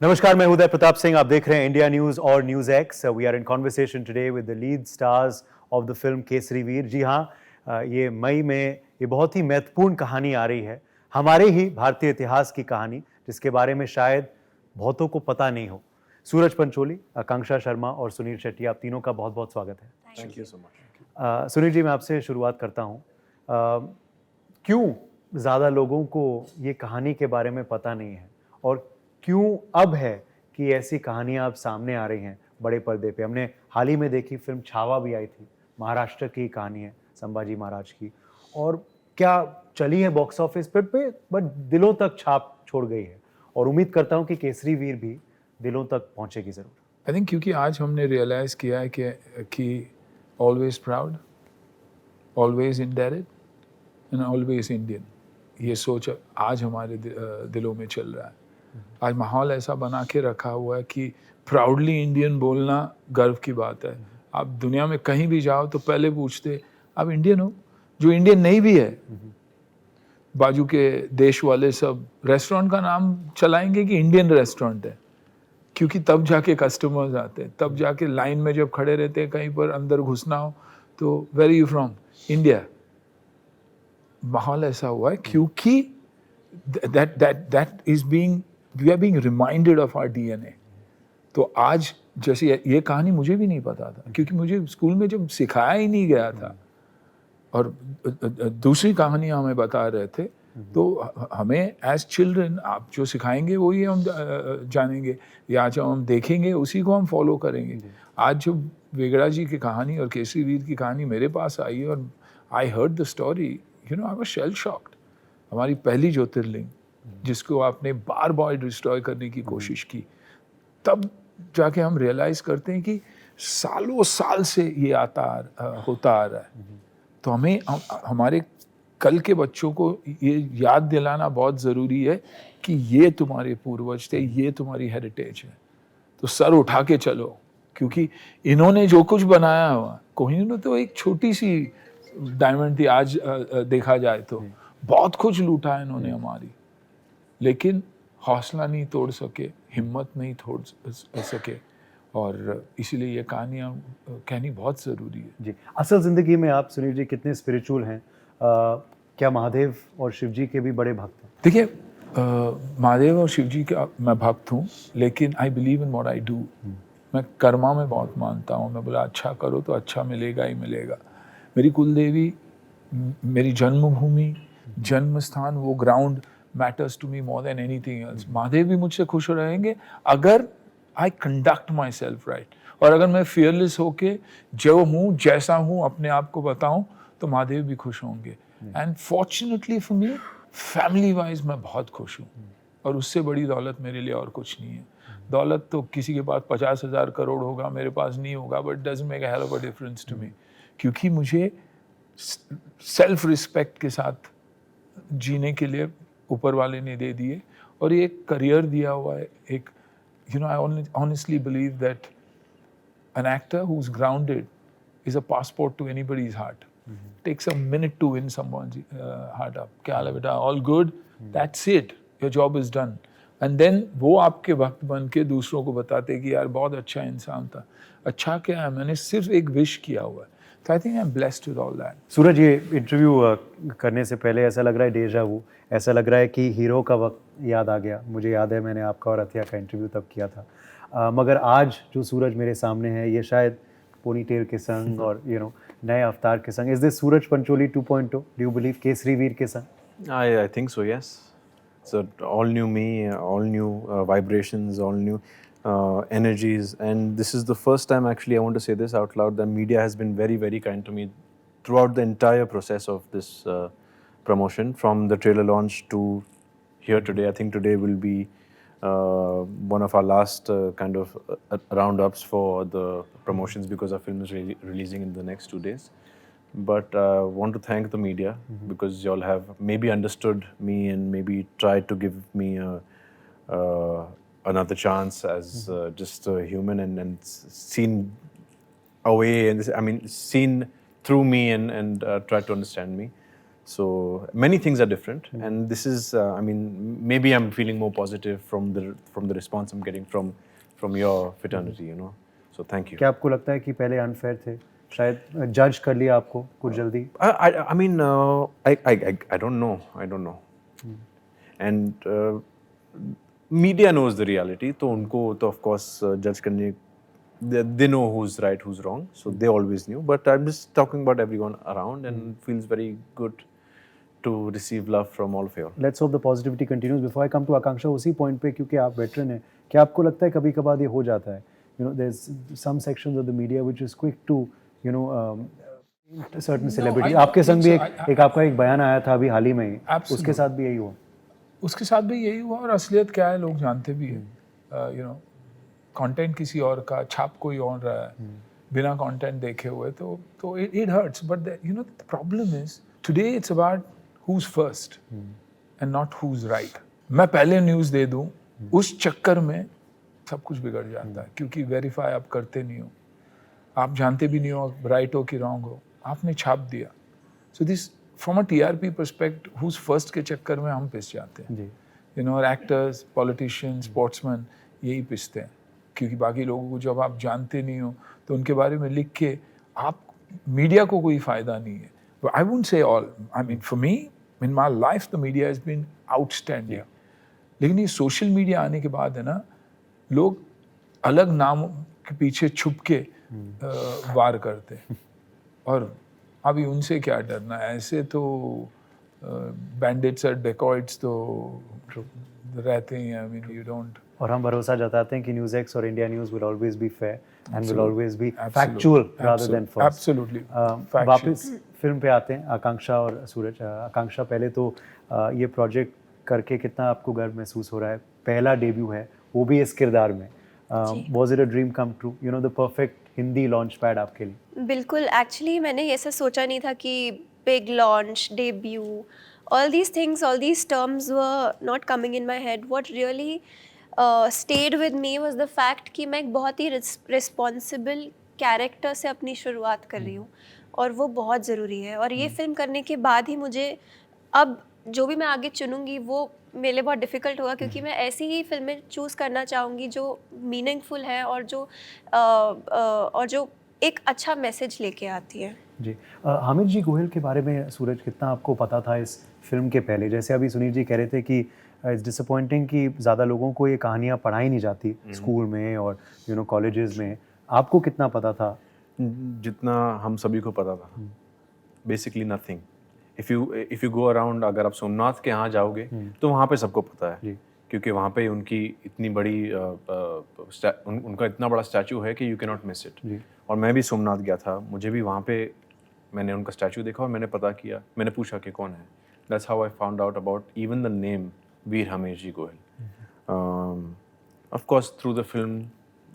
नमस्कार, मैं उदय प्रताप सिंह। आप देख रहे हैं इंडिया न्यूज और news X. We are in conversation today with the lead stars of the film Kesari Veer. जी हाँ, ये मई में ये बहुत ही महत्वपूर्ण कहानी आ रही है, हमारे ही भारतीय इतिहास की कहानी, जिसके बारे में शायद बहुतों को पता नहीं हो। सूरज पंचोली, आकांक्षा शर्मा और सुनील शेट्टी, आप तीनों का बहुत बहुत स्वागत है। Thank you so much. Sunil ji, मैं आपसे शुरुआत करता हूँ। क्यों ज़्यादा लोगों को ये कहानी के बारे में पता नहीं है, और क्यों अब है कि ऐसी कहानियां अब सामने आ रही हैं बड़े पर्दे पे? हमने हाल ही में देखी फिल्म छावा भी आई थी, महाराष्ट्र की कहानी है, संभाजी महाराज की, और क्या चली है बॉक्स ऑफिस पे बट दिलों तक छाप छोड़ गई है। और उम्मीद करता हूं कि केसरी वीर भी दिलों तक पहुंचेगी जरूर। आई थिंक क्योंकि आज हमने रियलाइज़ किया है कि always proud, always endeared and always Indian, ये सोच आज हमारे दिलों में चल रहा है। आज माहौल ऐसा बना के रखा हुआ है कि प्राउडली इंडियन बोलना गर्व की बात है। आप दुनिया में कहीं भी जाओ तो पहले पूछते आप इंडियन हो? जो इंडियन नहीं भी है, बाजू के देश वाले सब रेस्टोरेंट का नाम चलाएंगे कि इंडियन रेस्टोरेंट है, क्योंकि तब जाके कस्टमर्स आते हैं, तब जाके लाइन में जब खड़े रहते हैं कहीं पर अंदर घुसना हो तो where are you from? India. माहौल ऐसा हुआ है क्योंकि that is being, we are being reminded of our DNA. तो आज जैसे ये कहानी मुझे भी नहीं पता था, क्योंकि मुझे स्कूल में जब सिखाया ही नहीं गया था, और दूसरी कहानियां हमें बता रहे थे, तो हमें एज चिल्ड्रन आप जो सिखाएंगे वही हम जानेंगे, या जो हम देखेंगे उसी को हम फॉलो करेंगे। आज जो वेगड़ा जी की कहानी और केसरी वीर की कहानी मेरे पास आई है और I heard the story, you know, I was shell shocked. हमारी पहली ज्योतिर्लिंग जिसको आपने बार बार डिस्ट्रॉय करने की कोशिश की, तब जाके हम रियलाइज करते हैं कि सालों साल से ये होता आ रहा है। तो हमें हमारे कल के बच्चों को ये याद दिलाना बहुत ज़रूरी है कि ये तुम्हारे पूर्वज थे, ये तुम्हारी हेरिटेज है, तो सर उठा के चलो। क्योंकि इन्होंने जो कुछ बनाया हुआ, कोहिनूर तो एक छोटी सी डायमंड थी, आज देखा जाए तो बहुत कुछ लूटा है इन्होंने हमारी, लेकिन हौसला नहीं तोड़ सके, हिम्मत नहीं तोड़ सके, और इसीलिए ये कहानियाँ कहनी बहुत ज़रूरी है। जी, असल ज़िंदगी में आप सुनील जी कितने स्पिरिचुअल हैं? क्या महादेव और शिव जी के भी बड़े भक्त हैं? देखिए, महादेव और शिव जी का मैं भक्त हूँ, लेकिन आई believe in what I do. मैं कर्मा में बहुत मानता हूँ। मैं बोला अच्छा करो तो अच्छा मिलेगा ही मिलेगा। मेरी कुलदेवी, मेरी जन्मभूमि, जन्म स्थान, वो ground matters to me more than anything else. Mahadev भी मुझसे खुश रहेंगे अगर I conduct myself right, और अगर मैं फियरलेस होके जो हूँ जैसा हूँ अपने आप को बताऊँ, तो महादेव भी खुश होंगे। And fortunately for me, family wise मैं बहुत खुश हूँ, और उससे बड़ी दौलत मेरे लिए और कुछ नहीं है। दौलत तो किसी के पास 50,000 करोड़ होगा, मेरे पास नहीं होगा, but doesn't make a hell of a difference to me, क्योंकि मुझे सेल्फ रिस्पेक्ट के साथ जीने के लिए ऊपर वाले ने दे दिए, और ये एक करियर दिया हुआ है। एक, you know, I honestly believe that an actor who's grounded is a passport to anybody's heart. Takes a minute to win someone's heart up. क्या हाल है बेटा? All good? That's it. Your job is done. And then वो आपके भक्त बन के दूसरों को बताते कि यार बहुत अच्छा इंसान था। अच्छा क्या है, मैंने सिर्फ एक विश किया हुआ है। So I think I'm blessed with all that. सूरज, ये इंटरव्यू करने से पहले ऐसा लग रहा है डेजा वू, ऐसा लग रहा है कि हीरो का वक्त याद आ गया। मुझे याद है मैंने आपका और अथिया का इंटरव्यू तब किया था, मगर आज जो सूरज मेरे सामने है, ये शायद पोनी टेल के संग और नए अवतार के संग। Is this Suraj Pancholi 2.0? Do you believe Kesari Veer के संग? I think so, yes. So all new me, all new vibrations, all new energies, and this is the first time, actually, I want to say this out loud, the media has been very, very kind to me throughout the entire process of this promotion, from the trailer launch to here today. I think today will be one of our last kind of roundups for the promotions, because our film is releasing in the next 2 days. But want to thank the media, because y'all have maybe understood me and maybe tried to give me another chance as just a human, and seen away, and seen through me, and tried to understand me. So many things are different, and this is, I mean, maybe I'm feeling more positive from the response I'm getting from your fraternity, you know. So thank you. क्या आपको लगता है कि पहले unfair थे, शायद जज कर लिया आपको कुछ जल्दी? I mean, I don't know, and media knows the reality, तो उनको तो of course judge करने, they know who's right, who's wrong, so they always knew. But I'm just talking about everyone around, and it feels very good to receive love from all of you all. Let's hope the positivity continues. Before I come to Akanksha, उसी point पे, क्योंकि आप veteran हैं, क्या आपको लगता है कभी कभार ये हो जाता है? You know, there's some sections of the media which is quick to, you know, certain celebrity. आपके संग भी एक आपका एक बयान आया था अभी हाल ही में ही, उसके साथ भी यही हुआ? उसके साथ भी यही हुआ, और असलियत क्या है लोग जानते भी हैं। यू नो, कंटेंट किसी और का, छाप कोई और रहा है बिना कंटेंट देखे हुए, तो it hurts. But you know the problem is today it's about who's first and not who's right. मैं पहले न्यूज़ दे दूं, उस चक्कर में सब कुछ बिगड़ जाता है, क्योंकि वेरीफाई आप करते नहीं हो, आप जानते भी नहीं हो राइट हो कि रॉन्ग हो, आपने छाप दिया। So this from a TRP पर्सपेक्ट, who's first के चक्कर में हम पिस जाते हैं। You know, actors, politicians, sportsman यही पिसते हैं, क्योंकि बाकी लोगों को जब आप जानते नहीं हो तो उनके बारे में लिख के आप, मीडिया को कोई फ़ायदा नहीं है। But I wouldn't say all. I mean, for me, in my life, the media has been outstanding. लेकिन ये सोशल मीडिया आने के बाद है ना, लोग अलग नाम के पीछे छुप के वार करते हैं, और अभी उनसे क्या डरना है? ऐसे तो बैंडिट्स और डेकॉइट्स तो रहते ही हैं। I mean, you don't. और हम भरोसा जताते हैं कि न्यूज़ एक्स और India news will always be fair and will always be factual rather than false. Absolutely. वापस फिल्म पे आते हैं, आकांक्षा और सूरज। आकांक्षा, पहले तो ये प्रोजेक्ट करके कितना आपको गर्व महसूस हो रहा है? पहला डेब्यू है, वो भी इस किरदार में। Was it a dream come true? You know, the perfect Hindi launch pad आपके लिए? बिल्कुल, एक्चुअली मैंने ऐसा सोचा नहीं था कि big launch, debut, all these things, all these terms were not coming in my head. What really stayed with me was the fact कि मैं एक बहुत ही responsible कैरेक्टर से अपनी शुरुआत कर रही हूँ, और वो बहुत ज़रूरी है। और ये फिल्म करने के बाद ही मुझे अब जो भी मैं आगे चुनूँगी वो मेरे लिए बहुत डिफ़िकल्ट होगा, क्योंकि मैं ऐसी ही फिल्में चूज़ करना चाहूँगी जो मीनिंगफुल है और जो एक अच्छा मैसेज लेके आती है। जी, हामिद जी गोयल के बारे में सूरज कितना आपको पता था इस फिल्म के पहले? जैसे अभी सुनील जी कह रहे थे कि इट्स डिसअपॉइंटिंग कि ज़्यादा लोगों को ये कहानियाँ पढ़ाई नहीं जाती स्कूल में और यू नो कॉलेजेस में। आपको कितना पता था? जितना हम सभी को पता था, basically nothing. If you go around, अगर आप सोमनाथ के यहाँ जाओगे तो वहाँ पे सबको पता है, क्योंकि वहाँ पे उनकी इतनी बड़ी उनका इतना बड़ा स्टैचू है कि you can not miss it. और मैं भी सोमनाथ गया था, मुझे भी वहाँ पे मैंने उनका स्टैचू देखा और मैंने पता किया, मैंने पूछा कि कौन है। That's how I found out about even the name Veer Hammir ji Goyal. Of course through the film,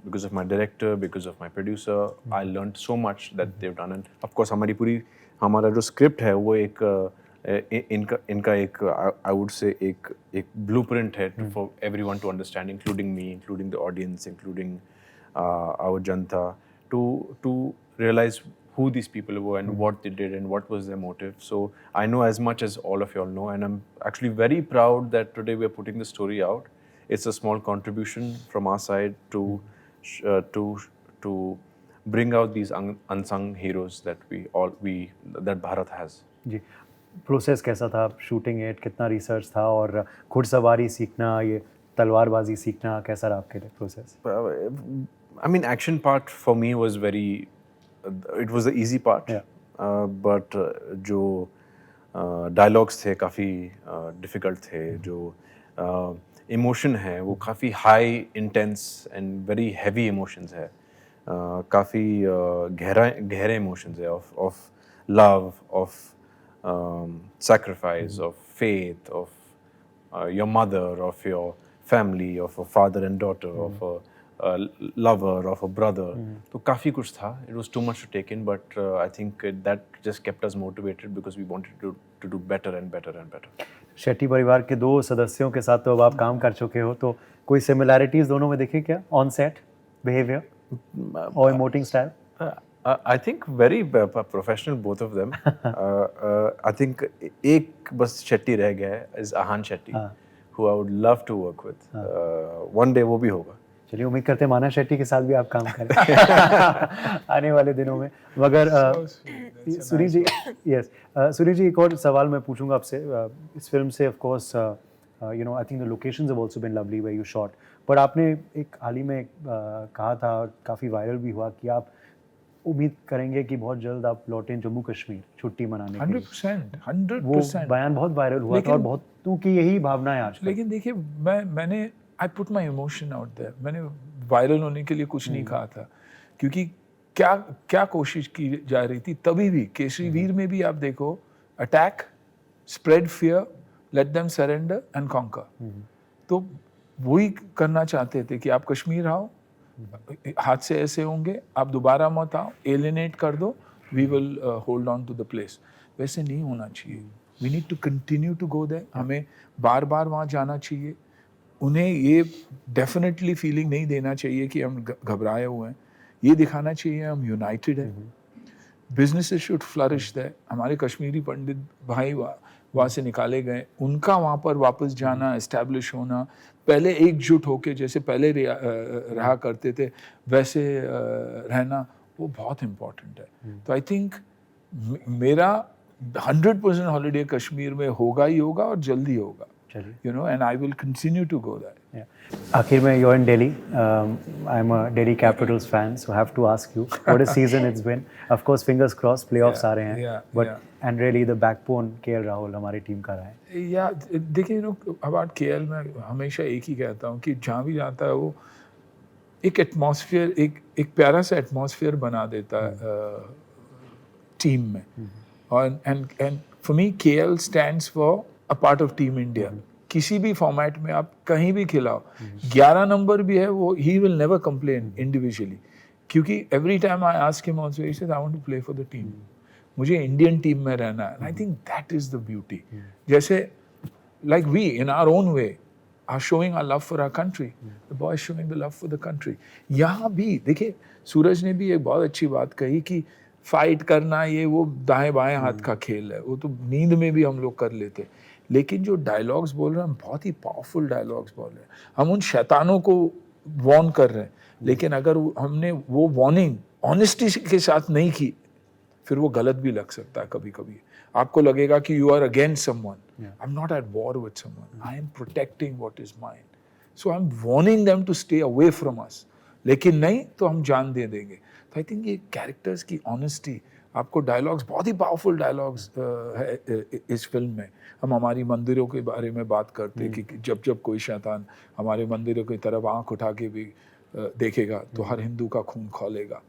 because of my director, because of my producer, I learned so much that they've done. And of course हमारा जो script है वो इनका एक I would say एक blueprint है for everyone to understand, including me, including the audience, including our janta, to realize who these people were and what they did and what was their motive. So I know as much as all of you all know, and I'm actually very proud that today we are putting the story out. It's a small contribution from our side to bring out these unsung heroes that that Bharat has. जी, process कैसा था shooting it? कितना research था? और घुड़सवारी सीखना, ये तलवारबाजी सीखना, कैसा रहा आपके लिए process? I mean, action part for me was it was the easy part. But जो dialogues थे काफ़ी difficult थे, जो इमोशन है वो काफ़ी high intense and very heavy emotions है, काफ़ी गहरे इमोशंस है of love, of sacrifice, of faith, of your mother, of your family, of a father and daughter, of a lover, of a brother. तो काफ़ी कुछ था. It was too much to take in, but I think that just kept us motivated because we wanted to do better and better and better. Shetty परिवार के 2 सदस्यों के साथ तो अब आप काम कर चुके हो, तो कोई सिमिलैरिटीज़ दोनों में दिखे क्या? ऑन सेट बिहेवियर और emoting style? I think very professional, both of them. I think एक बस शेट्टी रह गया है, is Ahan Shetty, who I would love to work with. One day वो भी होगा. चलिए उम्मीद करते हैं माना शेट्टी के साथ भी आप काम करें आने वाले दिनों में। मगर सुनील जी, यस सुनील जी, एक और सवाल मैं पूछूंगा आपसे। इस फिल्म से of course you know I think the locations have also been lovely where you shot, but आपने एक हाल ही में कहा था, काफ़ी वायरल भी हुआ, कि आप उम्मीद करेंगे कि बहुत जल्द आप लौटें जम्मू कश्मीर छुट्टी मनाने के लिए। 100%, वो 100%। बयान बहुत वायरल हुआ था और बहुतों की यही भावना है आज तक। लेकिन देखिए, मैंने I put my emotion out there. मैंने वायरल होने के लिए कुछ नहीं कहा था, क्योंकि क्या कोशिश की जा रही थी तभी भी। केसरी वीर में भी आप देखो, attack, spread fear, let them surrender and conquer. तो वही करना चाहते थे कि आप कश्मीर आओ, हादसे ऐसे होंगे, आप दोबारा मत आओ, एलिनेट कर दो, we will hold on to the place. वैसे नहीं होना चाहिए। We need to continue to go there. हमें बार बार वहाँ जाना चाहिए। उन्हें ये डेफिनेटली फीलिंग नहीं देना चाहिए कि हम घबराए हुए हैं। ये दिखाना चाहिए हम यूनाइटेड हैं। Businesses should flourish there. हमारे कश्मीरी पंडित भाई वहाँ से निकाले गए, उनका वहाँ पर वापस जाना, एस्टैब्लिश होना, पहले एकजुट होके जैसे पहले रहा करते थे वैसे रहना, वो बहुत इम्पोर्टेंट है। तो आई थिंक मेरा 100% हॉलीडे कश्मीर में होगा ही होगा और जल्दी होगा। You know, and I will continue to go there. Yeah. आखिर में you're in Delhi. I'm a Delhi Capitals fan, so I have to ask you, what a season it's been. Of course, fingers crossed, playoffs आ रहे हैं. But and really the backbone KL Rahul हमारी team का रहा है. Yeah, देखिए about KL मैं हमेशा एक ही कहता हूँ कि जहाँ भी जाता है वो एक एटमॉस्फेयर, एक प्यारा सा एटमॉस्फेयर बना देता है टीम में। और and for me KL stands for a part of Team India. किसी भी फॉर्मेट में आप कहीं भी खिलाओ, 11 नंबर भी है वो, he will never complain individually, क्योंकि every time I ask him also, he says I want to play for the team. मुझे इंडियन टीम में रहना है। I think that is the beauty. जैसे like we in our own way are showing our love for our country, the boy is showing the love for the country. यहाँ भी देखिए, सूरज ने भी एक बहुत अच्छी बात कही कि फाइट करना ये वो दाएं बाएं हाथ का खेल है, वो तो नींद में भी हम लोग कर लेते। लेकिन जो डायलॉग्स बोल रहे हैं, हम बहुत ही पावरफुल डायलॉग्स बोल रहे हैं। हम उन शैतानों को वॉर्न कर रहे हैं, लेकिन अगर हमने वो वार्निंग ऑनेस्टी के साथ नहीं की, फिर वो गलत भी लग सकता है। कभी कभी आपको लगेगा कि you are against someone. I am not at war with someone, I am protecting what is mine, so I am warning them to stay away from us. लेकिन नहीं तो हम जान दे देंगे। तो आई थिंक ये कैरेक्टर्स की ऑनेस्टी, आपको डायलॉग्स, बहुत ही पावरफुल डायलॉग्स है इस फिल्म में। हम हमारी मंदिरों के बारे में बात करते हैं कि जब कोई शैतान हमारे मंदिरों की तरफ आंख उठा के भी देखेगा तो हर हिंदू का खून खौलेगा।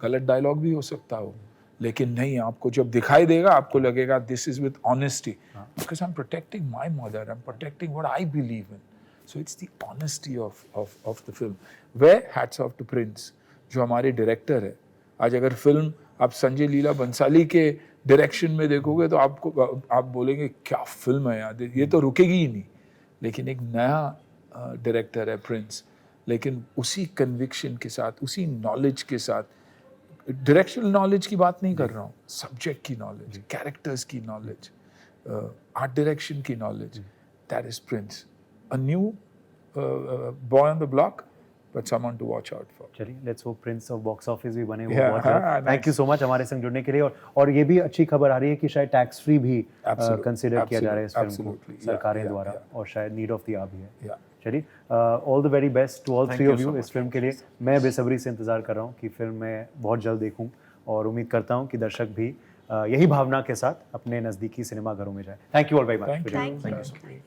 गलत डायलॉग भी हो सकता हो, लेकिन नहीं, आपको जब दिखाई देगा आपको लगेगा this is with honesty, because I am protecting my mother, I am protecting what I believe in. So it's the honesty of the film. वे हैट्स ऑफ टू प्रिंस, जो हमारे डायरेक्टर है। आज अगर फिल्म आप संजय लीला बंसाली के डायरेक्शन में देखोगे तो आप बोलेंगे क्या फिल्म है यार, ये तो रुकेगी ही नहीं। लेकिन एक नया डायरेक्टर है प्रिंस, लेकिन उसी कन्विक्शन के साथ, उसी नॉलेज के साथ, डायरेक्शनल नॉलेज की बात नहीं कर रहा हूँ, सब्जेक्ट की नॉलेज, कैरेक्टर्स की नॉलेज, आर्ट डायरेक्शन की knowledge, that is Prince. A new boy on the block, but someone to watch out for. चलिए, let's hope Prince of box office भी बने वो बहुत जल्द। Thank you so much हमारे संग जुड़ने के लिए। और ये भी अच्छी खबर आ रही है कि शायद टैक्स फ्री भी कंसिडर किया जा रहा है इस फिल्म को सरकारें द्वारा, और शायद नीड ऑफ द आवर भी है। चलिए, all the very best to all three of you इस फिल्म के लिए। मैं बेसब्री से इंतजार कर रहा हूँ कि फिल्म मैं बहुत जल्द देखूँ, और उम्मीद करता हूँ कि दर्शक भी यही भावना के साथ अपने नज़दीकी सिनेमा घरों में जाए। Thank you all very much. Thank you.